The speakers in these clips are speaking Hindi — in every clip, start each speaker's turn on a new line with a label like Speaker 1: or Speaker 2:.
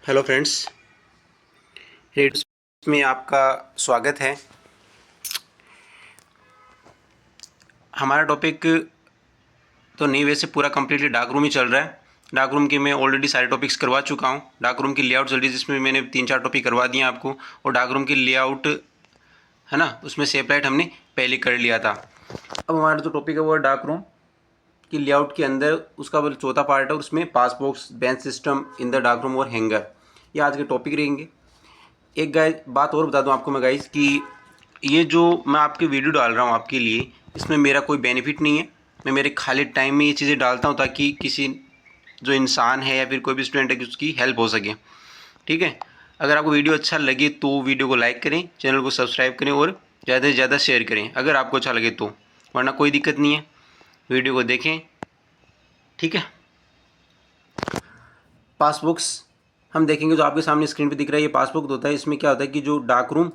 Speaker 1: हेलो फ्रेंड्स, रेडियो में आपका स्वागत है। हमारा टॉपिक तो नहीं, वैसे पूरा कम्प्लीटली डार्क रूम ही चल रहा है। डार्क रूम के मैं ऑलरेडी सारे टॉपिक्स करवा चुका हूँ। डार्क रूम की लेआउट चल रही है जिसमें मैंने 3-4 टॉपिक करवा दिए आपको। और डार्क रूम की लेआउट है ना, उसमें सेपरेट हमने पहले कर लिया था। अब हमारा जो टॉपिक है वो है डार्क रूम की लेआउट के अंदर उसका वो चौथा पार्ट है, और उसमें pass box, bench system in the dark room और हैंगर, ये आज के टॉपिक रहेंगे। एक गाइस बात और बता दूं आपको मैं गाइस कि ये जो मैं आपकी वीडियो डाल रहा हूँ आपके लिए, इसमें मेरा कोई बेनिफिट नहीं है। मैं मेरे खाली टाइम में ये चीज़ें डालता हूँ ताकि किसी जो इंसान है या फिर कोई भी स्टूडेंट है कि उसकी हेल्प हो सके। ठीक है, अगर आपको वीडियो अच्छा लगे तो वीडियो को लाइक करें, चैनल को सब्सक्राइब करें और ज़्यादा से ज़्यादा शेयर करें अगर आपको अच्छा लगे तो, वरना कोई दिक्कत नहीं है, वीडियो को देखें। ठीक है, पासबुक्स हम देखेंगे जो आपके सामने स्क्रीन पे दिख रहा है, ये पासबुक होता है। इसमें क्या होता है कि जो डार्क रूम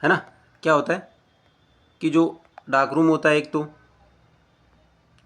Speaker 1: है ना, क्या होता है कि जो डार्क रूम होता है, एक तो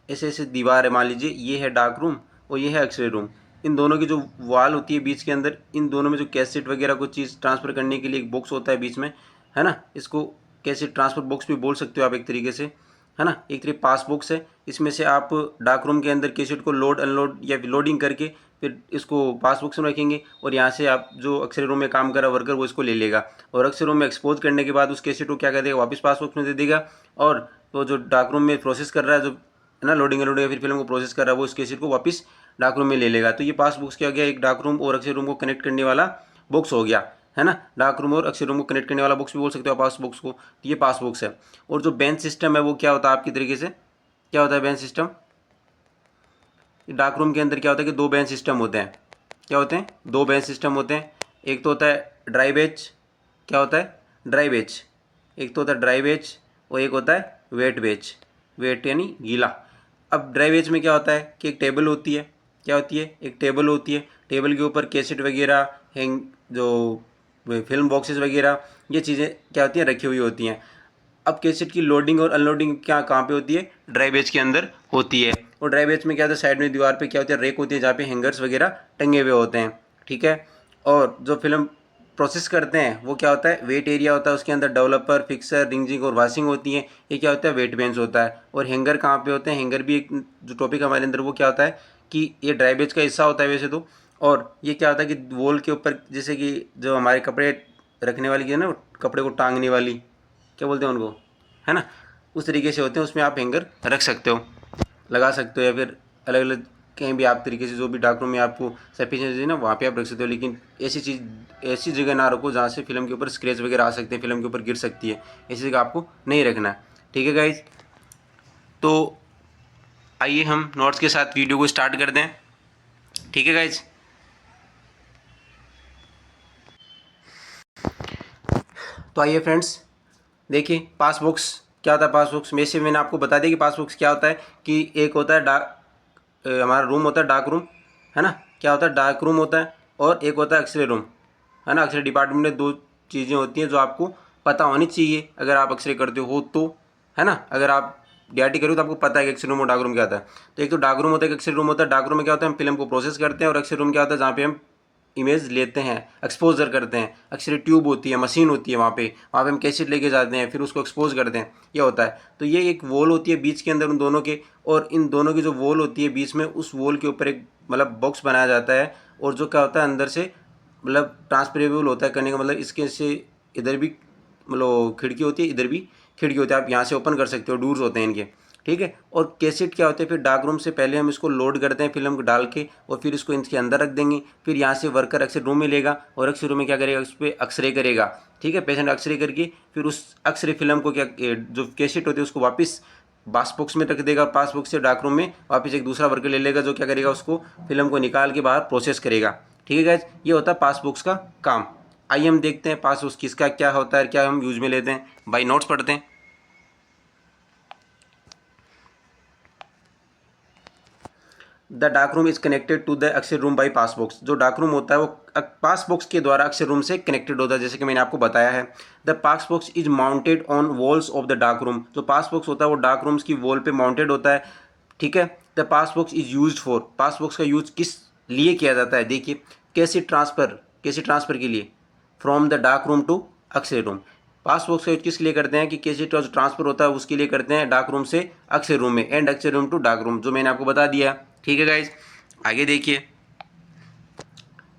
Speaker 1: ऐसे ऐसे दीवार है, मान लीजिए ये है डार्क रूम और ये है एक्सरे रूम। इन दोनों की जो वॉल होती है बीच के अंदर, इन दोनों में जो कैसेट वगैरह कुछ चीज़ ट्रांसफ़र करने के लिए एक बॉक्स होता है बीच में, है ना। इसको कैसेट ट्रांसफ़र बॉक्स भी बोल सकते हो आप एक तरीके से, है ना। एक तरीके पास बॉक्स है, इसमें से आप डार्क रूम के अंदर कैसेट को लोड अनलोड या लोडिंग करके फिर इसको पास बॉक्स में रखेंगे, और यहाँ से आप जो अक्सर रूम में काम कर रहा वर्कर वो इसको ले लेगा, और अक्सर रूम में एक्सपोज करने के बाद उस कैसेट को क्या कर देगा, वापस पास बॉक्स में दे देगा। और तो जो डार्क रूम में प्रोसेस कर रहा है, जो है ना लोडिंग या फिर फिल्म को प्रोसेस कर रहा है, वो इस कैसेट को वापस डार्क रूम में ले लेगा। तो ये पास बॉक्स क्या हो गया, एक डार्क रूम और अक्षय रूम को कनेक्ट करने वाला बॉक्स हो गया, है ना। डार्क रूम और अक्षय रूम को कनेक्ट करने वाला बॉक्स भी बोल सकते हो पास बॉक्स को। तो ये पास बॉक्स है। और जो बेंच सिस्टम है वो क्या होता है आपकी तरीके से, क्या होता है बेंच सिस्टम। डार्क रूम के अंदर क्या होता है कि दो बेंच सिस्टम होते हैं। क्या होते हैं, दो बेंच सिस्टम होते हैं। एक तो होता है ड्राई बेंच, क्या होता है ड्राई बेंच, एक तो होता है ड्राई बेंच और एक होता है वेट बेंच, वेट यानी गीला। अब ड्राई बेंच में क्या होता है कि एक टेबल होती है, क्या होती है, एक टेबल होती है। टेबल के ऊपर कैसेट वगैरह, हैंग जो फिल्म बॉक्सेस वगैरह, ये चीज़ें क्या होती हैं, रखी हुई होती हैं। अब कैसेट की लोडिंग और अनलोडिंग क्या कहाँ पे होती है, ड्राई बेंच के अंदर होती है। और ड्राई बेंच में क्या होता है, साइड में दीवार पे क्या होती है, रेक होती है जहाँ पे हैंगर्स वगैरह टंगे हुए होते हैं। ठीक है, और जो फिल्म प्रोसेस करते हैं वो क्या होता है, वेट एरिया होता है, उसके अंदर डेवलपर, फिक्सर, रिंजिंग और वाशिंग होती है। ये क्या होता है, वेट बेंच होता है। और हैंगर कहाँ पे होते हैं, हैंगर भी एक जो टॉपिक हमारे अंदर वो क्या होता है कि ये ड्राई बेंच का हिस्सा होता है वैसे तो। और ये क्या होता है कि वॉल के ऊपर, जैसे कि जो हमारे कपड़े रखने वाली की है ना, कपड़े को टांगने वाली, क्या बोलते हैं उनको, है ना, उस तरीके से होते हैं। उसमें आप हैंगर रख सकते हो, लगा सकते हो, या फिर अलग अलग कहीं भी आप तरीके से जो भी डार्क रूम में आपको सफिशिएंट है ना, वहाँ पे आप रख सकते हो। लेकिन ऐसी जगह ना रखो जहाँ से फिल्म के ऊपर स्क्रैच वगैरह आ सकते हैं, फिल्म के ऊपर गिर सकती है, ऐसी जगह आपको नहीं रखना है। ठीक है गाइज, तो आइए हम नोट्स के साथ वीडियो को स्टार्ट कर दें। ठीक है गाइज, तो आइए फ्रेंड्स देखिए पास बॉक्स क्या होता है। पास बॉक्स में से मैंने आपको बता दिया कि पास बॉक्स क्या होता है कि एक होता है हमारा रूम होता है डार्क रूम, है ना। क्या होता है, डार्क रूम होता है, और एक होता है एक्सरे रूम, है ना। एक्सरे डिपार्टमेंट में दो चीज़ें होती हैं जो आपको पता होनी चाहिए अगर आप एक्सरे करते हो तो, है ना। अगर आप डीआरटी करो तो आपको पता है कि एक्सरे रूम और डार्क रूम क्या होता है। तो एक तो डार्क रूम होता है, एक एक्सरे रूम होता है। डार्क रूम में क्या होता है, हम फिल्म को प्रोसेस करते हैं, और एक्सरे रूम क्या होता है जहाँ पे हम इमेज लेते हैं, एक्सपोजर करते हैं। एक्सरे ट्यूब होती है, मशीन होती है, वहाँ पे हम कैसेट लेके जाते हैं, फिर उसको एक्सपोज करते हैं, ये होता है। तो ये एक वॉल होती है बीच के अंदर उन दोनों के, और इन दोनों की जो वॉल होती है बीच में, उस वॉल के ऊपर एक मतलब बॉक्स बनाया जाता है। और जो क्या होता है अंदर से मतलब ट्रांसफरेबल होता है, करने का मतलब इसके से इधर भी मतलब खिड़की होती है, इधर भी खिड़की होती है, आप यहाँ से ओपन कर सकते हो, डोर्स होते हैं इनके। ठीक है, और कैसेट क्या होते हैं, फिर डार्क रूम से पहले हम इसको लोड करते हैं फिल्म को डाल के, और फिर इसको इसके अंदर रख देंगे। फिर यहाँ से वर्कर एक्सरे रूम में लेगा, और एक्सरे रूम में क्या करेगा, उस पर एक्सरे करेगा। ठीक है, पेशेंट एक्सरे करके फिर उस एक्सरे फिल्म को क्या जो कैसेट होती है उसको वापस पास बॉक्स में रख देगा। पास बॉक्स से डार्क रूम में वापस एक दूसरा वर्कर ले लेगा, जो क्या करेगा, उसको फिल्म को निकाल के बाहर प्रोसेस करेगा। ठीक है गाइस, ये होता है पास बॉक्स का काम। आइए हम देखते हैं पास बॉक्स किसका क्या होता है, क्या हम यूज में लेते हैं। बाई नोट्स पढ़ते हैं। The dark room is connected to the x ray room by pass box. जो डार्क रूम होता है वो पास बॉक्स के द्वारा अक्षर रूम से कनेक्टेड होता है, जैसे कि मैंने आपको बताया है। The pass box is mounted on walls of the dark room. जो पास बॉक्स होता है वो डार्क रूम्स की वॉल पे माउंटेड होता है। ठीक है, the pass box is use for, pass box का यूज किस लिए किया जाता है, देखिए, कैसेट ट्रांसफ़र, कैसेट ट्रांसफ़र के लिए? From the dark room to x-ray room. Pass box का यूज किसके लिए करते हैं कि कैसेट जो ट्रांसफ़र होता है उसके लिए करते हैं डार्क रूम से अक्सरे रूम में, and x-ray room to dark room, जो मैंने आपको बता दिया। ठीक है गाइज, आगे देखिए,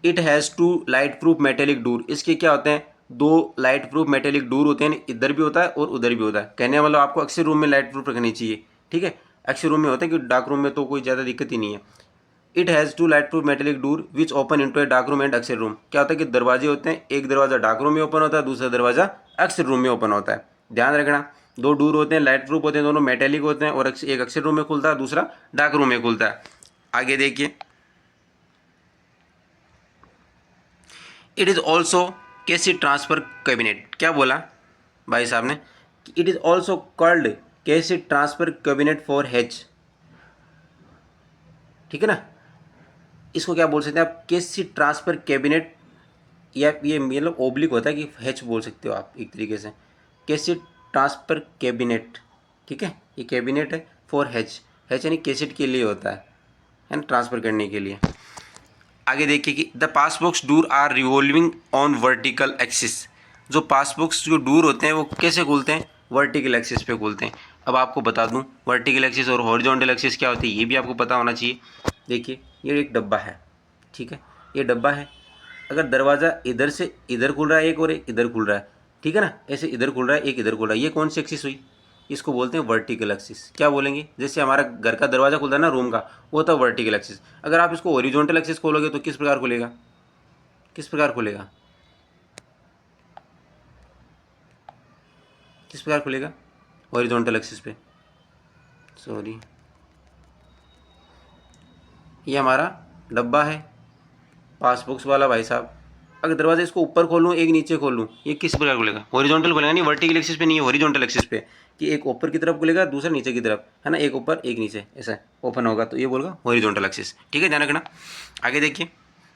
Speaker 1: it has two light proof metallic door. इसके क्या होते हैं? दो लाइट प्रूफ मेटेलिक डोर होते हैं, इधर भी होता है और उधर भी होता है। कहने का मतलब आपको अक्सर रूम में लाइट प्रूफ रखनी चाहिए। ठीक है, अक्सर रूम में होता है क्योंकि डार्क रूम में तो कोई ज़्यादा दिक्कत ही नहीं है। It has two light proof metallic door which open into a dark room and x ray room. क्या होता है कि दरवाजे होते हैं, एक दरवाजा डार्क रूम में ओपन होता है, दूसरा दरवाजा अक्सर रूम में ओपन होता है। ध्यान रखना, दो डोर होते हैं, लाइट प्रूफ होते हैं, दोनों मेटेलिक होते हैं, और एक अक्सर रूम में खुलता है, दूसरा डार्क रूम में खुलता है। आगे देखिए, it is also cassette transfer cabinet. क्या बोला भाई साहब ने? It is also called cassette transfer cabinet for hatch. ठीक है ना, इसको क्या बोल सकते हैं आप? कैसेट ट्रांसफ़र कैबिनेट, या ये मतलब ओब्लिक होता है कि हैच बोल सकते हो आप एक तरीके से, कैसेट ट्रांसफ़र कैबिनेट। ठीक है, ये कैबिनेट है फॉर हैच, हैच यानी कैसेट के लिए होता है ना, ट्रांसफ़र करने के लिए। आगे देखिए कि the pass box door are revolving on vertical axis. जो पासबुक्स जो डोर होते हैं वो कैसे खुलते हैं? वर्टिकल एक्सिस पे खुलते हैं। अब आपको बता दूं वर्टिकल एक्सिस और हॉरिजॉन्टल एक्सिस क्या होती है, ये भी आपको पता होना चाहिए। देखिए, ये एक डब्बा है, ठीक है, ये डब्बा है। अगर दरवाज़ा इधर से इधर खुल रहा है एक, और एक इधर खुल रहा है, ठीक है ना, ऐसे इधर खुल रहा है एक इधर खुल रहा है, ये कौन सी एक्सिस हुई? इसको बोलते हैं वर्टिकल एक्सिस। क्या बोलेंगे? जैसे हमारा घर का दरवाजा खुलता है ना रूम का, वो होता है वर्टिकल एक्सिस। अगर आप इसको हॉरिजॉन्टल एक्सिस खोलोगे तो किस प्रकार खुलेगा? किस प्रकार खुलेगा? किस प्रकार खुलेगा हॉरिजॉन्टल एक्सिस पे? सॉरी, ये हमारा डब्बा है पासबुक्स वाला भाई साहब। अगर दरवाजा इसको ऊपर खोलूँ एक नीचे खोलूँ, ये किस प्रकार खुलेगा? हॉरिजॉन्टल खुलेगा, नहीं वर्टिकल एक्सिस पे नहीं है, हॉरिजॉन्टल एक्सिस पे, कि एक ऊपर की तरफ खुलेगा दूसरा नीचे की तरफ, है ना, एक ऊपर एक नीचे ऐसा ओपन होगा, तो ये बोलेगा हॉरिजॉन्टल एक्सिस। ठीक है, ध्यान रखना। आगे देखिए,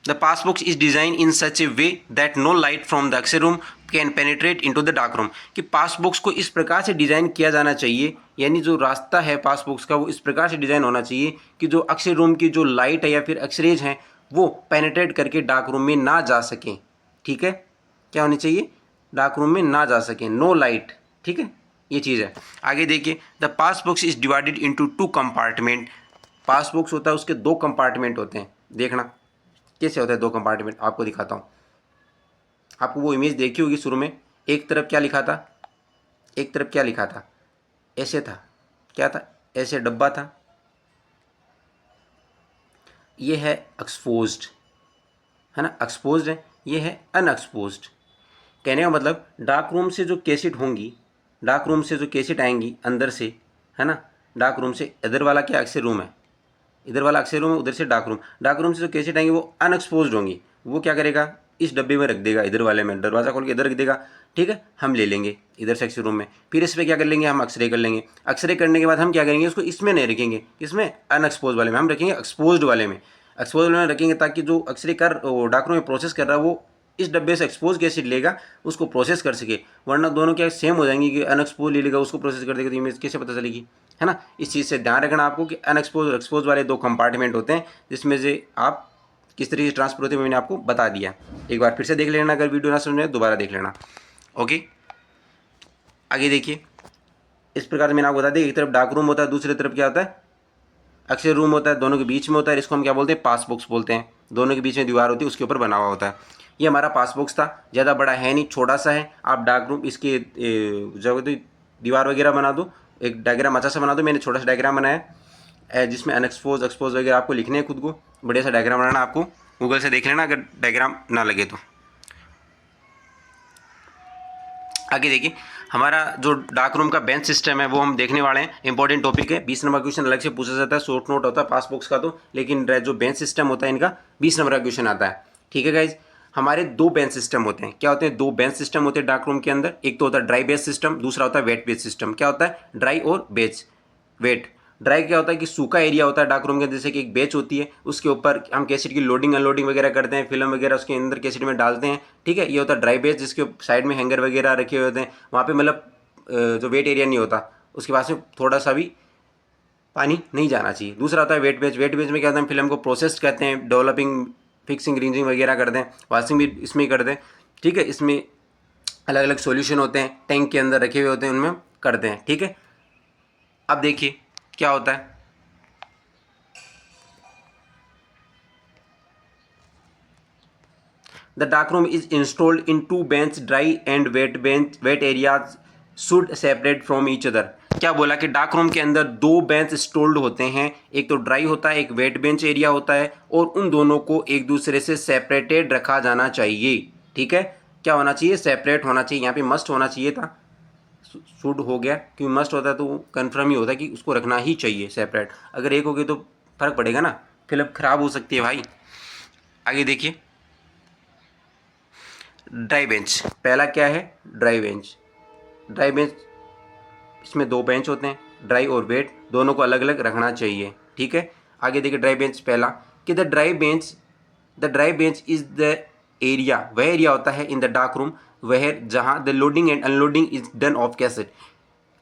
Speaker 1: the pass box is design in such a way that no light from the x-ray room can penetrate into the dark room. कि पासबुक्स को इस प्रकार से डिज़ाइन किया जाना चाहिए, यानी जो रास्ता है पासबुक्स का वो इस प्रकार से डिज़ाइन होना चाहिए कि जो अक्सर रूम की जो लाइट है या फिर एक्सरेज हैं वो पेनिट्रेट करके डार्क रूम में ना जा सकें। ठीक है, क्या होनी चाहिए? डार्क रूम में ना जा सकें, नो लाइट। ठीक है, ये चीज़ है। आगे देखिए, the pass box is divided into two compartment. Passbooks होता है उसके दो कंपार्टमेंट होते हैं। देखना कैसे होता है दो कंपार्टमेंट, आपको दिखाता हूँ। आपको वो इमेज देखी होगी शुरू में, एक तरफ क्या लिखा था? एक तरफ क्या लिखा था? ऐसे था, क्या था? ऐसे डब्बा था। ये है एक्सपोज्ड, है ना, एक्सपोज्ड है। ये है अनएक्सपोज्ड। कहने का मतलब डार्क रूम से जो कैसेट होंगी, डार्क रूम से जो कैसेट आएंगी अंदर से, है ना, डार्क रूम से, इधर वाला क्या अक्सर रूम है, इधर वाला अक्सर रूम है, उधर से डार्क रूम। डार्क रूम से जो कैसेट आएंगी वो अनएक्सपोज्ड होंगी। वो क्या करेगा? इस डब्बे में रख देगा, इधर वाले में, दरवाज़ा खोल के इधर रख देगा। ठीक है, हम ले लेंगे इधर से अक्सर रूम में, फिर इस पर क्या कर लेंगे? हम एक्सरे कर लेंगे। एक्सरे करने के बाद हम क्या करेंगे? उसको इसमें नहीं रखेंगे, इसमें अनएक्सपोज वाले में हम रखेंगे, एक्सपोज्ड वाले में, एक्सपोज वाले में रखेंगे, ताकि जो एक्सरे कर डार्क रूम में प्रोसेस कर रहा है वो इस डब्बे से एक्सपोज कैसेट लेगा, उसको प्रोसेस कर सके। वरना दोनों क्या सेम हो जाएंगी कि अनएक्सपोज ले लेगा उसको प्रोसेस कर देगा, तो इमेज कैसे पता चलेगी, है ना। इस चीज़ से ध्यान रखना आपको कि अनएक्सपोज और एक्सपोज वाले दो कंपार्टमेंट होते हैं, जिसमें से आप किस तरीके से ट्रांसफर होते हैं मैंने आपको बता दिया। एक बार फिर से देख लेना, अगर वीडियो ना समझ में दोबारा देख लेना। ओके, आगे देखिए, इस प्रकार से मैंने आपको बता दिया, एक तरफ डार्क रूम होता है, दूसरी तरफ क्या होता है? अक्सर रूम होता है, दोनों के बीच में होता है। इसको हम क्या बोलते हैं? पासबुक्स बोलते हैं। दोनों के बीच में दीवार होती है, उसके ऊपर बना हुआ होता है। ये हमारा पासबुक्स था, ज़्यादा बड़ा है नहीं, छोटा सा है। आप डार्क रूम इसके जगह तो दीवार वगैरह बना दो, एक डायग्राम अच्छा सा बना दो। मैंने छोटा सा डायग्राम बनाया जिसमें अनएक्सपोज एक्सपोज वगैरह आपको लिखने हैं, खुद को बढ़िया सा डायग्राम बनाना। आपको गूगल से देख लेना अगर डायग्राम ना लगे तो। आगे देखिए, हमारा जो डार्क रूम का बेंच सिस्टम है वो हम देखने वाले हैं। इंपॉर्टेंट टॉपिक है, 20 नंबर क्वेश्चन अलग से पूछा जाता है, शॉर्ट नोट होता है पासबुक्स का तो, लेकिन जो बेंच सिस्टम होता है इनका 20 नंबर का क्वेश्चन आता है। ठीक है गाइज, हमारे दो बेंच सिस्टम होते हैं। क्या होते हैं? दो बेंच सिस्टम होते हैं डार्क रूम के अंदर। एक तो होता है ड्राई बेंच सिस्टम, दूसरा होता है वेट बेंच सिस्टम। क्या होता है? ड्राई और बेंच। वेट, ड्राई क्या होता है कि सूखा एरिया होता है डार्क रूम के, जैसे कि एक बेंच होती है, उसके ऊपर हम कैसेट की लोडिंग अनलोडिंग वगैरह करते हैं, फिल्म वगैरह उसके अंदर कैसेट में डालते हैं। ठीक है, ये होता है ड्राई बेंच, जिसके साइड में हैंगर वगैरह रखे हुए होते हैं। वहाँ पे मतलब जो वेट एरिया नहीं होता, उसके पास में थोड़ा सा भी पानी नहीं जाना चाहिए। दूसरा होता है वेट बेंच। वेट बेंच में क्या होता है? हम फिल्म को प्रोसेस करते हैं, डेवलपिंग फिक्सिंग रिंजिंग वगैरह कर दें, वॉशिंग भी इसमें ही कर दें, ठीक है। इसमें अलग अलग सॉल्यूशन होते हैं, टैंक के अंदर रखे हुए होते हैं, उनमें करते हैं, ठीक है। अब देखिए क्या होता है, the dark room is installed in 2 bench, dry and wet areas should separate from each other. क्या बोला कि डार्क रूम के अंदर 2 बेंच इंस्टॉल्ड होते हैं, एक तो ड्राई होता है, एक वेट बेंच एरिया होता है, और उन दोनों को एक दूसरे से सेपरेटेड रखा जाना चाहिए, ठीक है। क्या होना चाहिए, सेपरेट होना चाहिए। यहाँ पे मस्ट होना चाहिए था, शुड हो गया, क्योंकि मस्ट होता है तो कन्फर्म ही होता है कि उसको रखना ही चाहिए सेपरेट। अगर एक हो गई तो फर्क पड़ेगा ना, फिल्म खराब हो सकती है भाई। आगे देखिए, ड्राई बेंच, पहला क्या है, ड्राई बेंच। ड्राई बेंच, इसमें 2 बेंच होते हैं, ड्राई और वेट, दोनों को अलग अलग रखना चाहिए, ठीक है। आगे देखिए ड्राई बेंच पहला, कि the dry bench is the area, वह एरिया होता है इन द डार्क रूम वह जहाँ the loading and unloading is done of cassette.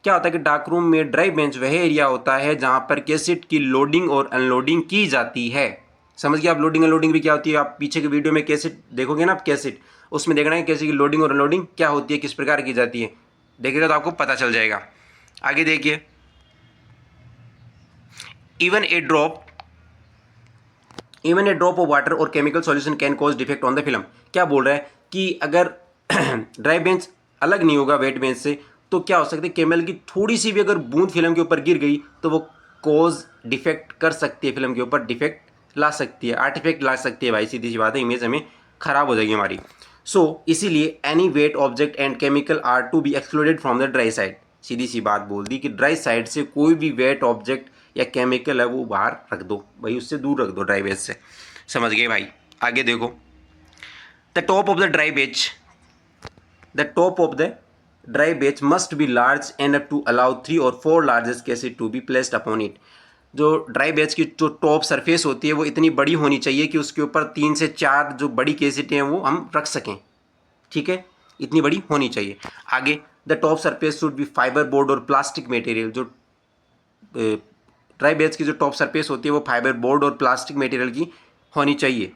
Speaker 1: क्या होता है कि डार्क रूम में ड्राई बेंच वह एरिया होता है जहाँ पर कैसेट की लोडिंग और अनलोडिंग की जाती है। समझ गए आप, लोडिंग अनलोडिंग भी क्या होती है, आप पीछे के वीडियो में कैसेट देखोगे ना आप, कैसेट उसमें देखना है कैसे की लोडिंग और अनलोडिंग क्या होती है, किस प्रकार की जाती है, देखेगा तो आपको पता चल जाएगा। आगे देखिए, even a drop of water और chemical solution can cause defect on the film. क्या बोल रहा है कि अगर ड्राई बेंच अलग नहीं होगा वेट बेंच से, तो क्या हो सकता है, केमिकल की थोड़ी सी भी अगर बूंद फिल्म के ऊपर गिर गई तो वो कॉज डिफेक्ट कर सकती है, फिल्म के ऊपर डिफेक्ट ला सकती है, आर्टिफैक्ट ला सकती है भाई, सीधी सी बात है, इमेज हमें खराब हो जाएगी हमारी। सो इसीलिए any wet object and chemical are to be excluded from the dry side. सीधी सी बात बोल दी कि ड्राई साइड से कोई भी वेट ऑब्जेक्ट या केमिकल है वो बाहर रख दो भाई, उससे दूर रख दो ड्राई बेच से। समझ गए भाई। आगे देखो, the top of the dry bench, the top of the dry bench must be large enough to allow 3 और 4 largest cassette to be placed upon it. जो ड्राई बेच की जो टॉप सरफेस होती है वो इतनी बड़ी होनी चाहिए कि उसके ऊपर 3 से 4 जो बड़ी कैसेटें हैं वो हम रख सकें, ठीक है, इतनी बड़ी होनी चाहिए। आगे, the top surface should be fibre board और प्लास्टिक मटेरियल। जो ड्राई बेच की जो टॉप सरफेस होती है वो फाइबर बोर्ड और प्लास्टिक मटेरियल की होनी चाहिए।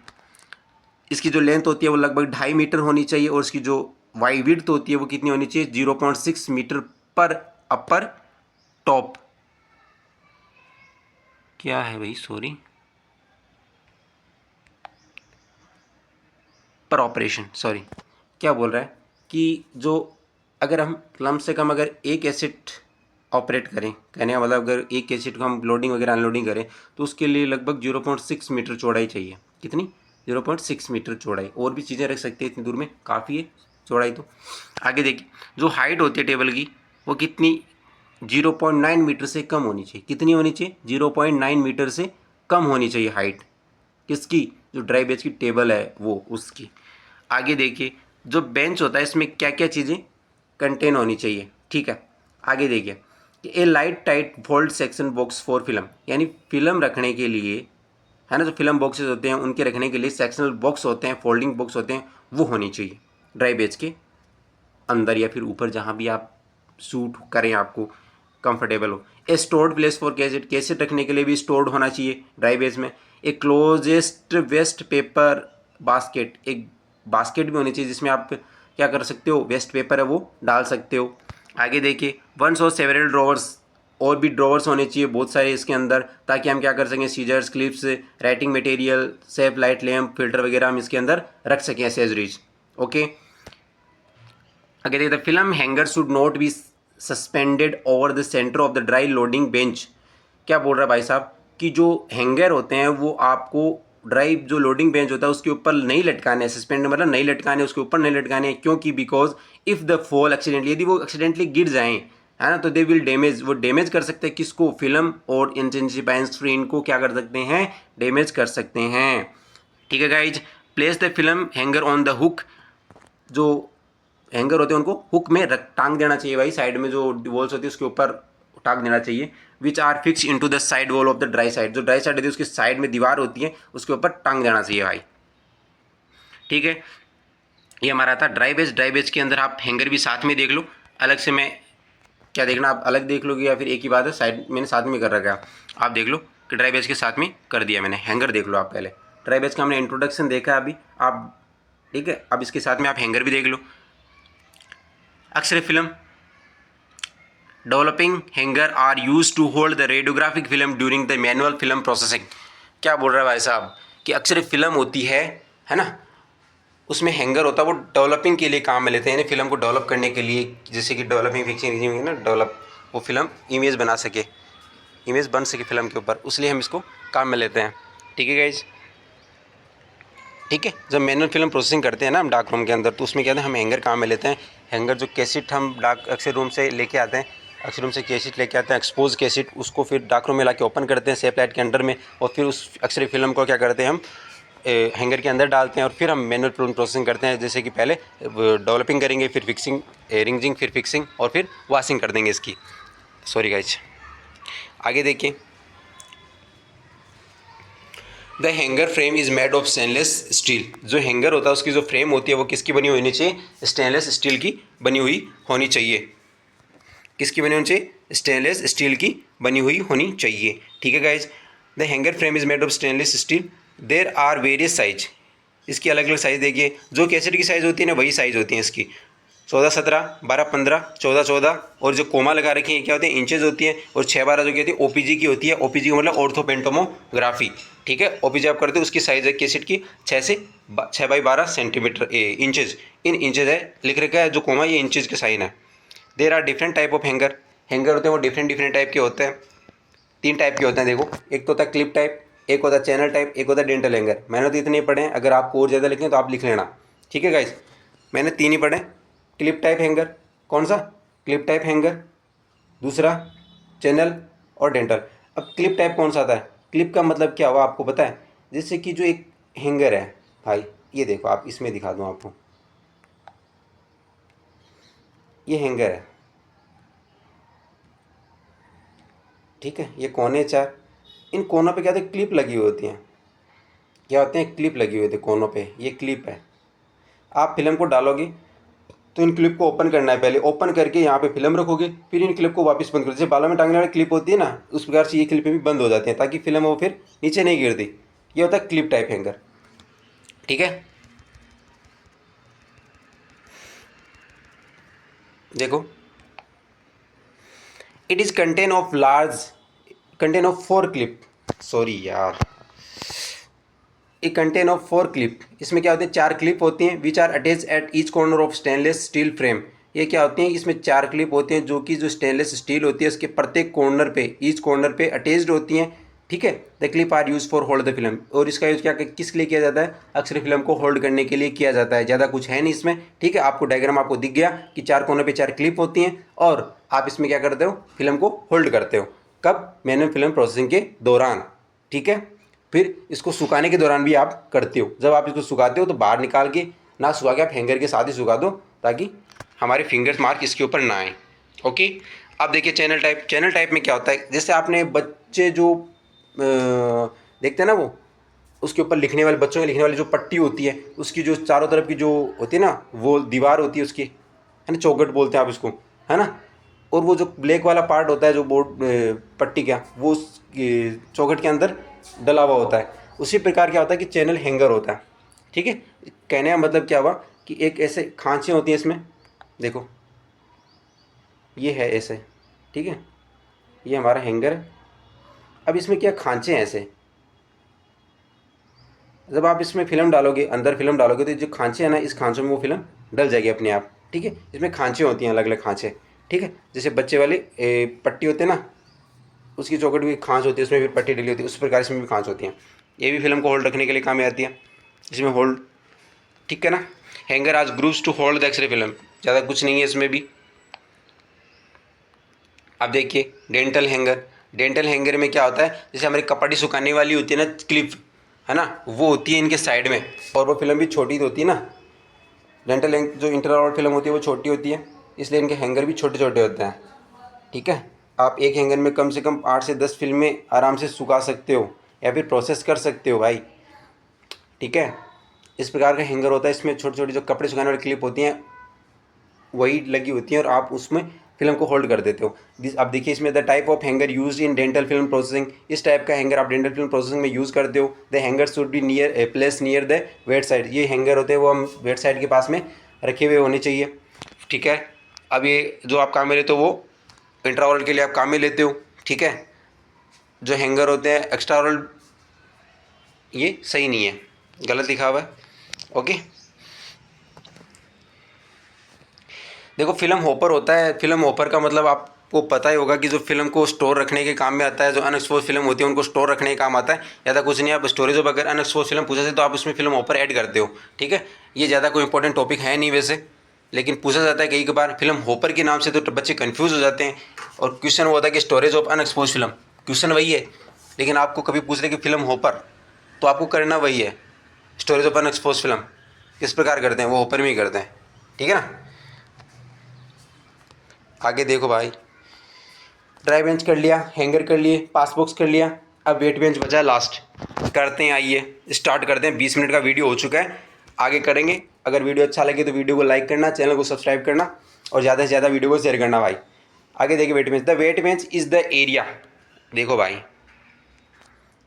Speaker 1: इसकी जो लेंथ होती है वो लगभग 2.5 मीटर होनी चाहिए, और इसकी जो वाई विड्थ होती है वो कितनी होनी चाहिए, 0.6 मीटर पर अपर टॉप। क्या है भाई, सॉरी, पर ऑपरेशन, सॉरी, क्या बोल रहा है कि जो अगर हम कम से कम अगर एक एसिड ऑपरेट करें, कहने का मतलब अगर एक एसिड को हम लोडिंग वगैरह अनलोडिंग करें तो उसके लिए लगभग 0.6 मीटर चौड़ाई चाहिए। कितनी, 0.6 मीटर चौड़ाई, और भी चीज़ें रख सकते हैं इतनी दूर में, काफ़ी है चौड़ाई तो। आगे देखिए, जो हाइट होती है टेबल की वो कितनी, 0.9 मीटर से कम होनी चाहिए। कितनी होनी चाहिए, 0.9 मीटर से कम होनी चाहिए हाइट, किसकी, जो ड्राई बेच की टेबल है वो, उसकी। आगे देखिए, जो बेंच होता है इसमें क्या क्या चीज़ें कंटेन होनी चाहिए, ठीक है। आगे देखिए, a light tight fold section box for film, यानी फिल्म रखने के लिए, है ना, जो फिल्म बॉक्सेस होते हैं उनके रखने के लिए सेक्शनल बॉक्स होते हैं, फोल्डिंग बॉक्स होते हैं, वो होनी चाहिए ड्राई बेच के अंदर या फिर ऊपर, जहाँ भी आप सूट करें आपको कंफर्टेबल हो। A stored place for cassette, cassette रखने के लिए भी स्टोर्ड होना चाहिए ड्राई बेस में। एक क्लोजेस्ट वेस्ट पेपर बास्केट, एक बास्केट भी होनी चाहिए जिसमें आप क्या कर सकते हो, वेस्ट पेपर है वो डाल सकते हो। आगे देखिए, वंस और सेवरल ड्रॉवर्स, और भी ड्रॉवर्स होने चाहिए बहुत सारे इसके अंदर, ताकि हम क्या कर सकें, scissors, clips, writing material, safe light lamp, filter वगैरह हम इसके अंदर रख सकें, एसेसरीज, ओके। आगे देखिए, the film hanger should not be suspended over the centre of the dry loading bench. क्या बोल रहा है भाई साहब कि जो हैंगर होते हैं वो आपको ड्राई जो लोडिंग बेंच होता है उसके ऊपर नहीं लटकाने हैं, सस्पेंड मतलब नहीं लटकाने, उसके ऊपर नहीं लटकाने हैं, क्योंकि because if the fall accidentally, यदि वो एक्सीडेंटली गिर जाएं, है ना, तो दे विल डैमेज, वो डैमेज कर सकते हैं किसको, फिल्म और इंटेंसिफाइंग स्क्रीन को क्या कर सकते हैं, डैमेज कर सकते हैं, ठीक है guys. Place the film hanger on the hook, जो हैंगर होते हैं उनको हुक में टांग देना चाहिए भाई, साइड में जो वॉल्स होती है उसके ऊपर टांग देना चाहिए, which are fix into the side wall of the dry side, जो ड्राई साइड होती है उसकी साइड में दीवार होती है उसके ऊपर टांग देना चाहिए भाई, ठीक है। ये हमारा था ड्राई बेच। ड्राई बेच के अंदर आप हैंगर भी साथ में देख लो, अलग से मैं क्या देखना, आप अलग देख लोगे या फिर एक ही बात है, साइड मैंने साथ में कर रखा है, आप देख लो कि ड्राई बेच के साथ में कर दिया मैंने, हैंगर देख लो आप पहले, ट्राई बैच का हमने इंट्रोडक्शन देखा अभी आप, ठीक है। अब इसके साथ में आप हैंगर भी देख लो। X-ray film developing hanger are use to hold the radiographic film during the manual film processing. क्या बोल रहा है भाई साहब कि एक्स-रे फिल्म होती है ना, उसमें हैंगर होता है, वो डेवलपिंग के लिए काम में लेते हैं, यानी फिल्म को डेवलप करने के लिए, जैसे कि डेवलपिंग फिक्सिंग ना, डेवलप वो फिल्म इमेज बना सके, इमेज बन सके फिल्म के ऊपर, उसलिए हम इसको काम में लेते हैं। ठीक है गाइज, ठीक है। जब मैनुअल फिल्म प्रोसेसिंग करते हैं ना हम डार्क रूम के अंदर, तो उसमें क्या है हम हैंगर काम में लेते हैं। हैंगर जो कैसेट हम डार्क एक्स-रे रूम से लेके आते हैं, एक्स-रे रूम से कैसेट लेके आते हैं, एक्सपोज कैसेट, उसको फिर डार्क रूम में लाके ओपन करते हैं सेफ लाइट के अंडर में, और फिर उस एक्स-रे फिल्म को क्या करते हैं हम हैंगर के अंदर डालते हैं, और फिर हम मैनुअल फिल्म प्रोसेसिंग करते हैं। जैसे कि पहले डेवलपिंग करेंगे, फिर फिक्सिंग, रिंजिंग, फिर फिक्सिंग, और फिर वॉशिंग कर देंगे इसकी। सॉरी गाइज, आगे देखिए। The hanger frame is made of stainless steel. जो हैंगर होता है उसकी जो फ्रेम होती है वो किसकी बनी हुई होनी चाहिए? स्टेनलेस स्टील की बनी हुई होनी चाहिए। किसकी बनी होनी चाहिए? स्टेनलेस स्टील की बनी हुई होनी चाहिए। ठीक है guys, the hanger frame is made of stainless steel. There are various size. इसकी अलग अलग साइज़ देखिए, जो कैसेट की साइज़ होती है ना वही साइज़ होती है इसकी। 14-17, 12-15, 14-14, और जो कोमा लगा रखी है क्या होती है? इंचेज होती है। और 6-12 जो कहती है ओपीजी की होती है। ओपीजी मतलब ऑर्थोपेंटोमोग्राफी। ठीक है, ओपीजी आप करते हो, उसकी साइज़ है कैसेट की 6 by 12 centimetre inches. In inches है लिख रखा है जो कोमा, ये इंचेज के साइन है। There are different type of hanger. Hanger होते हैं वो डिफरेंट टाइप के होते हैं। 3 टाइप के होते हैं देखो, एक तो होता है क्लिप टाइप, एक होता है चैनल टाइप, एक होता है डेंटल हैंगर। मैंने तो इतने पढ़े हैं, अगर आपको और ज़्यादा लिखने तो आप लिख लेना। ठीक है गाइस, मैंने 3 ही पढ़े। क्लिप टाइप हैंगर, कौन सा? क्लिप टाइप हैंगर, दूसरा चैनल, और डेंटल। अब क्लिप टाइप कौन सा आता है? क्लिप का मतलब क्या हुआ आपको पता है? जैसे कि जो एक हैंगर है भाई, ये देखो, आप इसमें दिखा दूँ आपको, ये हैंगर है, ठीक है। ये कोने 4, इन कोनों पे क्या होता है? क्लिप लगी हुई होती हैं। क्या होते हैं? क्लिप लगी हुई होती है कोनों पे, ये क्लिप है। आप फिल्म को डालोगे तो इन क्लिप को ओपन करना है, पहले ओपन करके यहाँ पे फिल्म रखोगे, फिर इन क्लिप को वापस बंद करोगे। जैसे बालों में टांगने वाली क्लिप होती है ना, उस प्रकार से ये क्लिपें भी बंद हो जाती हैं, ताकि फिल्म वो फिर नीचे नहीं गिरती। ये होता है क्लिप टाइप हैंगर। ठीक है, देखो, it is contain of 4 clip, sorry यार, ए कंटेन ऑफ 4 क्लिप। इसमें क्या होते हैं? 4 क्लिप होती हैं, which are attach at each corner of stainless steel frame. ये क्या होती हैं? इसमें 4 क्लिप होती हैं जो कि जो स्टेनलेस स्टील होती है उसके प्रत्येक कॉर्नर पे, ईच कॉर्नर पे अटैच्ड होती हैं। ठीक है, the clip are use for hold the film. और इसका यूज क्या किस लिए किया जाता है? अक्सर फिल्म को होल्ड करने के लिए किया जाता है, ज़्यादा कुछ है नहीं इसमें। ठीक है, आपको डायग्राम आपको दिख गया कि 4 कोनों पे 4 क्लिप होती हैं, और आप इसमें क्या करते हो? फिल्म को होल्ड करते हो। कब? मैनुअल फिल्म प्रोसेसिंग के दौरान। ठीक है, फिर इसको सुखाने के दौरान भी आप करते हो। जब आप इसको सुखाते हो तो बाहर निकाल के, ना सुखा के आप हैंगर के साथ ही सुखा दो, ताकि हमारे फिंगर्स मार्क इसके ऊपर ना आए। ओके, अब देखिए चैनल टाइप। चैनल टाइप में क्या होता है? जैसे आपने बच्चे जो देखते हैं ना, वो उसके ऊपर लिखने वाले, बच्चों के लिखने वाली जो पट्टी होती है, उसकी जो चारों तरफ की जो होती है ना, वो दीवार होती है उसकी, है ना, चौखट बोलते हैं आप उसको, है ना। और वो जो ब्लैक वाला पार्ट होता है जो बोर्ड पट्टी का, वो उस चौखट के अंदर डला हुआ होता है। उसी प्रकार क्या होता है कि चैनल हैंगर होता है। ठीक है, कहने का मतलब क्या हुआ कि एक ऐसे खांचे होती हैं इसमें, देखो ये है ऐसे, ठीक है, ये हमारा हैंगर है। अब इसमें क्या खांचे हैं ऐसे, जब आप इसमें फिल्म डालोगे, अंदर फिल्म डालोगे, तो जो खांचे हैं ना, इस खांचों में वो फिल्म डल जाएगी अपने आप। ठीक है, इसमें खांचे होती हैं, अलग अलग खांचे। ठीक है, जैसे बच्चे वाली पट्टी होते हैं ना, उसकी चौखट भी खांच होती है, उसमें भी पट्टी डली होती है, उस प्रकार इसमें भी खांच होती हैं। ये भी फिल्म को होल्ड रखने के लिए काम में आती है, इसमें होल्ड। ठीक है ना, hanger has grooves to hold the x ray film, ज़्यादा कुछ नहीं है इसमें भी। अब देखिए डेंटल हैंगर। डेंटल हैंगर में क्या होता है? जैसे हमारी कपड़े सुखाने वाली होती है ना क्लिप, है ना, वो होती है इनके साइड में, और वो फिल्म भी छोटी होती है ना। डेंटल जो इंटरनल फिल्म होती है वो छोटी होती है, इसलिए इनके हैंगर भी छोटे छोटे होते हैं। ठीक है, आप एक हैंगर में कम से कम 8 से 10 फिल्में आराम से सुखा सकते हो, या फिर प्रोसेस कर सकते हो भाई। ठीक है, इस प्रकार का हैंगर होता है। इसमें छोटी छोटी जो कपड़े सुखाने वाली क्लिप होती हैं वही लगी होती हैं, और आप उसमें फिल्म को होल्ड कर देते हो। अब देखिए इसमें the type of hanger use in dental film processing, इस टाइप का हैंगर आप डेंटल फिल्म प्रोसेसिंग में यूज़ करते हो। The hanger should be near place near the wet side, ये हैंगर होते हैं वो हम वेट साइड के पास में रखे हुए होने चाहिए, ठीक है। अब ये जो आप काम में लेते हो वो इंट्राओरल के लिए आप काम में लेते हो, ठीक है। जो हैंगर होते हैं एक्स्ट्राओरल ये सही नहीं है, गलत लिखा हुआ है, ओके। देखो फिल्म हॉपर होता है, फिल्म हॉपर का मतलब आपको पता ही होगा कि जो फिल्म को स्टोर रखने के काम में आता है, जो अनएक्सपोज फिल्म होती है उनको स्टोर रखने के काम आता है। ज़्यादा कुछ नहीं, आप स्टोरेज ऑफ अगर अनएक्सपोज फिल्म पूछा जाए तो आप उसमें फिल्म हॉपर ऐड करते हो, ठीक है। ये ज़्यादा कोई इंपॉर्टेंट टॉपिक है नहीं वैसे, लेकिन पूछा जाता है कई बार फिल्म हॉपर के नाम से, तो बच्चे कन्फ्यूज़ हो जाते हैं। और क्वेश्चन वो होता है कि storage of unexposed film, question वही है, लेकिन आपको कभी पूछ रहे कि फिल्म हॉपर, तो आपको करना वही है, स्टोरेज ऑफ अनएक्सपोज फिल्म किस प्रकार करते हैं वो हॉपर में ही करते हैं, ठीक है ना। आगे देखो भाई, ड्राई बेंच कर लिया, हैंगर कर लिए, पास बॉक्स कर लिया, अब वेट बेंच बचा लास्ट। करते हैं, आइए स्टार्ट करते हैं। 20 मिनट का वीडियो हो चुका है, आगे करेंगे। अगर वीडियो अच्छा लगे तो वीडियो को लाइक करना, चैनल को सब्सक्राइब करना और ज़्यादा से ज़्यादा वीडियो को शेयर करना भाई। आगे देखिए wet bench, the wet bench is the area, देखो भाई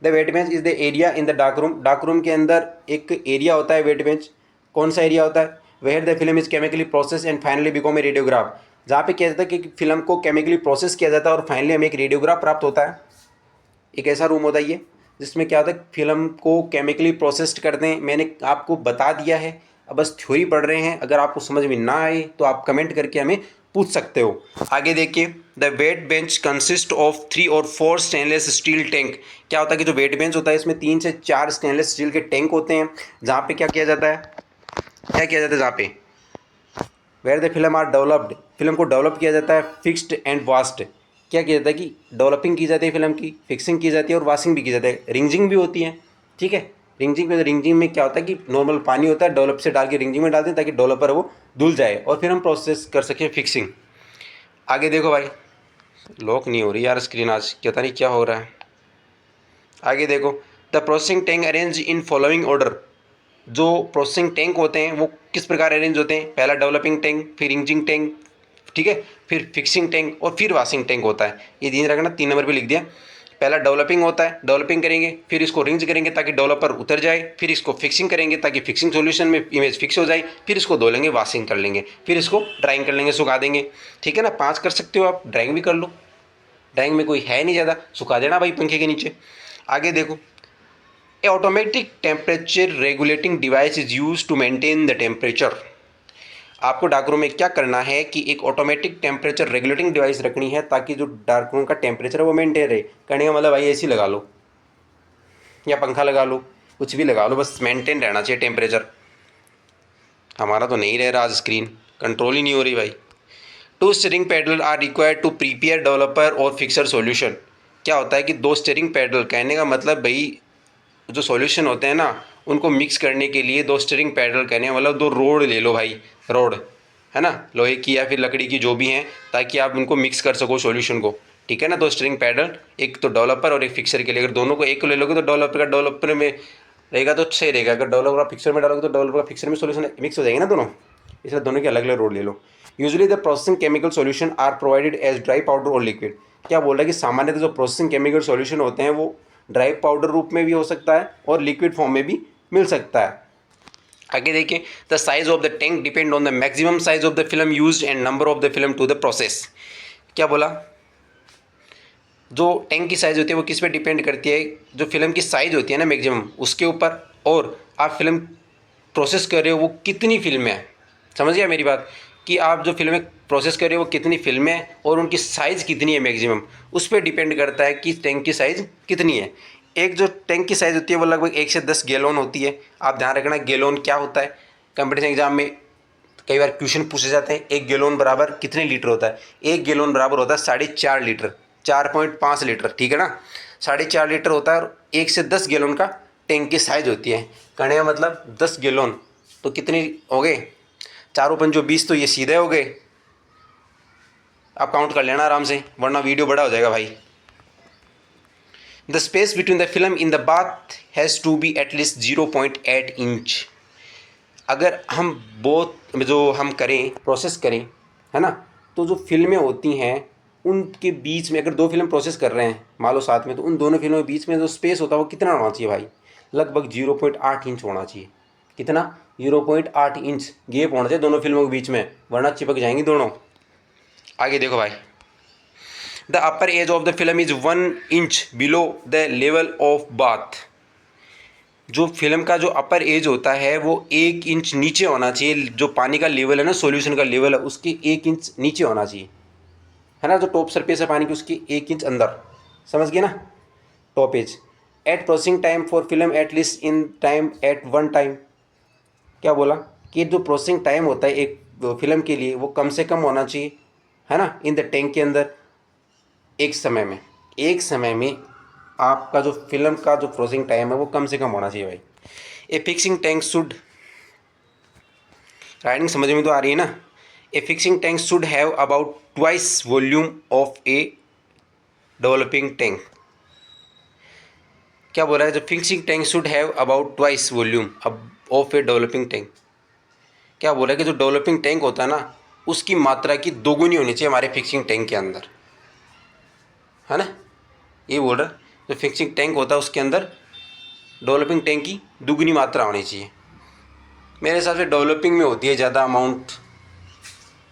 Speaker 1: the wet bench is the area in the dark room, dark room के अंदर एक एरिया होता है वेट बेंच। कौन सा एरिया होता है? Where the film is chemically process and finally become a radiograph, जहाँ पे क्या जाता है कि फिल्म को केमिकली प्रोसेस किया जाता है और फाइनली हमें एक रेडियोग्राफ प्राप्त होता है। एक ऐसा रूम होता है ये जिसमें क्या होता है, फिल्म को केमिकली प्रोसेस्ड करते हैं। मैंने आपको बता दिया है, अब बस थ्योरी पढ़ रहे हैं। अगर आपको समझ में ना आए तो आप कमेंट करके हमें पूछ सकते हो। आगे देखिए, the wet bench consist of 3 और 4 स्टेनलेस स्टील टैंक। क्या होता है कि जो वेट बेंच होता है इसमें 3 से 4 स्टेनलेस स्टील के टैंक होते हैं, जहाँ पे क्या किया जाता है, जहाँ पे where the film are developed, film को डेवलप किया जाता है, फिक्स्ड एंड वास्ट। क्या किया जाता है कि डेवलपिंग की जाती है फिल्म की, फिक्सिंग की जाती है और वाशिंग भी की जाती है, रिंजिंग भी होती है, ठीक है। रिंजिंग में क्या होता है कि नॉर्मल पानी होता है, डेवलप से डाल के रिंजिंग में डालते हैं ताकि डेवलपर वो धुल जाए और फिर हम प्रोसेस कर सकें फिक्सिंग। आगे देखो भाई, लॉक नहीं हो रही यार स्क्रीन, आज पता नहीं क्या हो रहा है। आगे देखो, the processing tank arrange in following order, जो प्रोसेसिंग टैंक होते हैं वो किस प्रकार अरेंज होते हैं? पहला डेवलपिंग टैंक, फिर रिंजिंग टैंक, ठीक है, फिर फिक्सिंग टैंक और फिर वाशिंग टैंक होता है। ये ध्यान रखना, 3 नंबर पे लिख दिया। पहला डेवलपिंग होता है, डेवलपिंग करेंगे, फिर इसको रिंज करेंगे ताकि डेवलपर उतर जाए, फिर इसको फिक्सिंग करेंगे ताकि फिक्सिंग सॉल्यूशन में इमेज फिक्स हो जाए, फिर इसको धो लेंगे, वॉशिंग कर लेंगे, फिर इसको ड्राइंग कर लेंगे, सुखा देंगे, ठीक है ना। 5 कर सकते हो आप, ड्राइंग भी कर लो, ड्राइंग में कोई है नहीं ज़्यादा, सुखा देना भाई पंखे के नीचे। आगे देखो, a automatic temperature regulating device is use to maintain the temperature. आपको डार्क रूम में क्या करना है कि एक ऑटोमेटिक टेम्परेचर रेगुलेटिंग डिवाइस रखनी है ताकि जो डार्क रूम का टेम्परेचर है वो मेंटेन रहे। करने का मतलब भाई एसी लगा लो या पंखा लगा लो, कुछ भी लगा लो, बस मेंटेन रहना चाहिए टेम्परेचर। हमारा तो नहीं रह रहा आज, स्क्रीन कंट्रोल ही नहीं हो रही भाई। 2 stirring paddle are required to prepare developer और फिक्सर सॉल्यूशन। क्या होता है कि 2 स्टीयरिंग पैडल, कहने का मतलब भाई जो सॉल्यूशन होते हैं ना उनको मिक्स करने के लिए 2 स्टीयरिंग पैडल, कहने का मतलब 2 रोड ले लो भाई, रोड है ना, लोहे की या फिर लकड़ी की जो भी हैं, ताकि आप उनको मिक्स कर सको सॉल्यूशन को, ठीक है ना। 2 स्टीयरिंग पैडल, एक तो डेवलपर और एक फिक्सर के लिए। अगर दोनों को एक को ले लोगे तो डेवलपर में रहेगा तो सही रहेगा, अगर डेवलपर का फिक्सर में डालोगे तो डेवलपर का फिक्सर में सॉल्यूशन मिक्स हो जाएंगे ना दोनों, इसलिए दोनों के अलग अलग रोड ले लो। Usually the processing chemical solution are provided as dry powder और लिक्विड। क्या बोल रहा है कि सामान्यतः जो प्रोसेसिंग केमिकल सॉल्यूशन होते हैं वो ड्राई पाउडर रूप में भी हो सकता है और लिक्विड फॉर्म में भी मिल सकता है। आगे देखिए, the size of the tank depend on the maximum size of the film used and number of the film to the process. क्या बोला? जो टैंक की साइज़ होती है वो किस पे डिपेंड करती है? जो फिल्म की साइज़ होती है ना मैक्सिमम, उसके ऊपर, और आप फिल्म प्रोसेस कर रहे हो वो कितनी फिल्में हैं। समझ गया मेरी बात? कि आप जो फिल्में प्रोसेस कर रहे हो वो कितनी फिल्में हैं और उनकी साइज़ कितनी है मैक्सिमम, उस पर डिपेंड करता है कि टैंक की साइज़ कितनी है। एक जो टैंक की साइज़ होती है वो लगभग 1 से 10 गैलन होती है। आप ध्यान रखना गैलन क्या होता है, कंपटीशन एग्जाम में कई बार क्वेश्चन पूछे जाते हैं। 1 गैलन बराबर कितने लीटर होता है? 1 गैलन बराबर होता है 4.5 लीटर, 4.5 लीटर, ठीक है ना। 4.5 लीटर होता है और 1 से 10 गैलन का टैंक की साइज़ होती है। कहने का मतलब 10 गैलन तो कितनी हो गए, 4×5 तो ये सीधे हो गए। आप काउंट कर लेना आराम से, वरना वीडियो बड़ा हो जाएगा भाई। The space between the film in the bath has to be at least 0.8 inch. अगर हम बोथ जो हम करें, प्रोसेस करें, है ना, तो जो फिल्में होती हैं उनके बीच में, अगर दो फिल्म प्रोसेस कर रहे हैं मान लो साथ में, तो उन दोनों फिल्मों के बीच में जो स्पेस होता है वो कितना होना चाहिए भाई? लगभग 0.8 इंच होना चाहिए। कितना? 0.8 इंच गैप होना चाहिए दोनों फिल्मों के बीच में, वरना चिपक जाएंगी दोनों। आगे देखो भाई, the upper as of the film is 1 inch below the level of bath. जो फिल्म का जो अपर एज होता है वो 1 इंच नीचे होना चाहिए, जो पानी का लेवल है ना, सॉल्यूशन का लेवल है उसके 1 इंच नीचे होना चाहिए, है ना। जो टॉप सरफेस है पानी की उसकी 1 इंच अंदर, समझ गए ना, top edge. At processing time for film at least in time at one time. क्या बोला कि जो प्रोसेसिंग टाइम होता है एक फिल्म के लिए वो कम से कम होना चाहिए, है ना, इन द टैंक के अंदर, एक समय में आपका जो फिल्म का जो प्रोसेसिंग टाइम है वो कम से कम होना चाहिए भाई। A fixing tank should, writing समझ में तो आ रही है ना। A fixing tank should have about twice volume of a developing tank. क्या बोला है? जो fixing tank should have about twice volume of a developing tank. क्या बोला है कि जो डेवलपिंग टैंक होता है ना उसकी मात्रा की दोगुनी होनी चाहिए हमारे फिक्सिंग टैंक के अंदर, है ना। ये बोल रहा है जो फिक्सिंग टैंक होता है उसके अंदर डेवलपिंग टैंक की दुगनी मात्रा होनी चाहिए। मेरे हिसाब से डेवलपिंग में होती है ज़्यादा अमाउंट,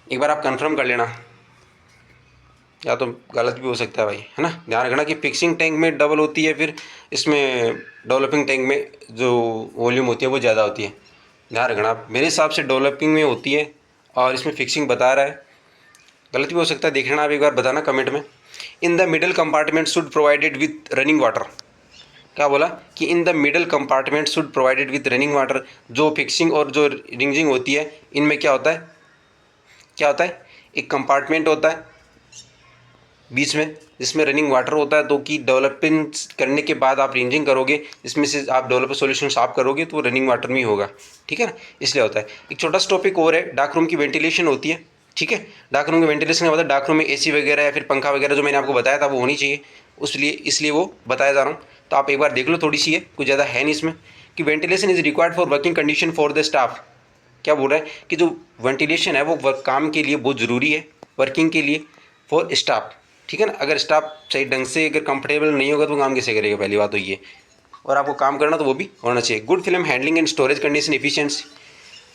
Speaker 1: एक बार आप कंफर्म कर लेना, या तो गलत भी हो सकता है भाई, है ना। ध्यान रखना कि फिक्सिंग टैंक में डबल होती है, फिर इसमें डेवलपिंग टैंक में जो वॉल्यूम होती है वो ज़्यादा होती है। ध्यान रखना, मेरे हिसाब से डेवलपिंग में होती है और इसमें फिक्सिंग बता रहा है, गलत भी हो सकता है, देख लेना आप एक बार, बताना कमेंट में। In the middle compartment should provided with running water. क्या बोला कि in the middle compartment should provided with running water. जो फिक्सिंग और जो रिंजिंग होती है इनमें क्या होता है, एक कंपार्टमेंट होता है बीच में जिसमें रनिंग वाटर होता है, तो कि डेवलपिंग करने के बाद आप रिंजिंग करोगे, इसमें से आप डेवलपर सॉल्यूशन साफ करोगे तो वो रनिंग वाटर में ही होगा, ठीक है ना, इसलिए होता है। एक छोटा सा टॉपिक और है, डार्क रूम की वेंटिलेशन होती है, ठीक है। डार्क रूम की वेंटिलेशन का मतलब डार्क रूम में एसी वगैरह या फिर पंखा वगैरह जो मैंने आपको बताया था वो होनी चाहिए, इसलिए वो बताया जा रहा हूँ। तो आप एक बार देख लो, थोड़ी सी है, कुछ ज़्यादा है नहीं इसमें, कि ventilation is required for working condition for the staff. क्या बोल रहा है कि जो वेंटिलेशन है वो काम के लिए बहुत ज़रूरी है, वर्किंग के लिए, फॉर स्टाफ, ठीक है ना। अगर स्टाफ सही ढंग से अगर कंफर्टेबल नहीं होगा तो काम कैसे करेगा, पहली बात तो ये, और आपको काम करना तो वो भी होना चाहिए। Good film handling and storage condition efficiency.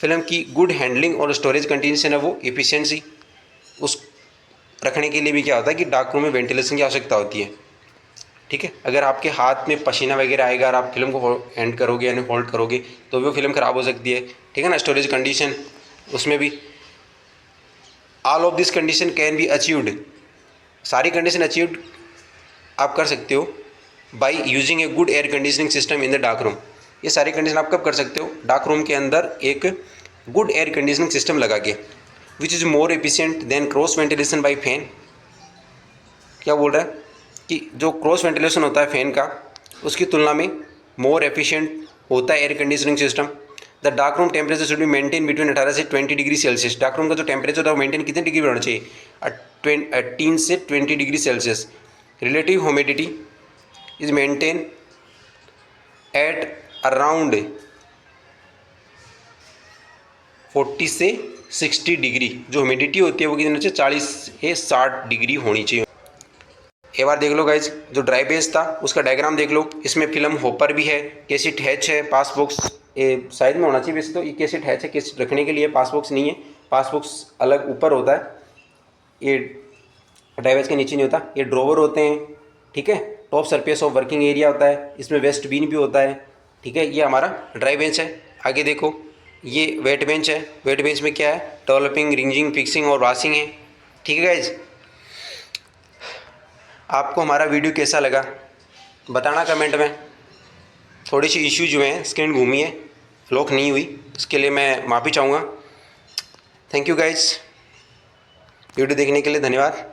Speaker 1: Film की गुड हैंडलिंग और स्टोरेज कंडीशन है वो एफिशिएंसी, उस रखने के लिए भी क्या होता है कि डार्क रूम में वेंटिलेशन की आवश्यकता होती है, ठीक है। अगर आपके हाथ में पसीना वगैरह आएगा और आप फिल्म को एंड करोगे यानी होल्ड करोगे तो वो फिल्म ख़राब हो सकती है, ठीक है ना। स्टोरेज कंडीशन उसमें भी all of this condition can be achieved. सारी कंडीशन अचीव्ड आप कर सकते हो by using a good air conditioning system in the dark room. ये सारी कंडीशन आप कब कर सकते हो? डार्क रूम के अंदर एक गुड एयर कंडीशनिंग सिस्टम लगा के, which is more efficient then cross ventilation by fan. क्या बोल रहा है कि जो क्रॉस वेंटिलेशन होता है फैन का उसकी तुलना में मोर एफिशिएंट होता है air conditioning system. The dark room temperature should be maintain between 18 से 20 डिग्री सेल्सियस। डार्क रूम का जो टेम्परेचर है वो मेंटेन कितने डिग्री होना चाहिए? 18 से 20 degree Celsius. Relative humidity is maintain at around 40 से 60 डिग्री। जो ह्यूमिडिटी होती है वो कितनी होनी चाहिए? 40 से 60 डिग्री होनी चाहिए। एक बार देख लो गाइज, जो ड्राई बेस था उसका डायग्राम देख लो, इसमें फिल्म होपर भी है, कैसेट हैच है, पास बॉक्स साइड में होना चाहिए वैसे तो, ये कैसेट हैच है, कैसेट रखने के लिए, पास बॉक्स नहीं है, पास बॉक्स अलग ऊपर होता है, ये ड्राई बेस के नीचे नहीं होता, ये ड्रॉवर होते हैं, ठीक है। Top surface of working area होता है, इसमें वेस्ट बीन भी होता है, ठीक है। ये हमारा ड्राई बेंच है। आगे देखो, ये वेट बेंच है, वेट बेंच में क्या है? डेवलपिंग, रिंजिंग, फिक्सिंग और वॉशिंग है, ठीक है गाइज। आपको हमारा वीडियो कैसा लगा बताना कमेंट में। थोड़ी सी इश्यूज हुए हैं, स्क्रीन घूमी है, लॉक नहीं हुई, इसके लिए मैं माफ़ी चाहूँगा। थैंक यू गाइज, वीडियो देखने के लिए धन्यवाद।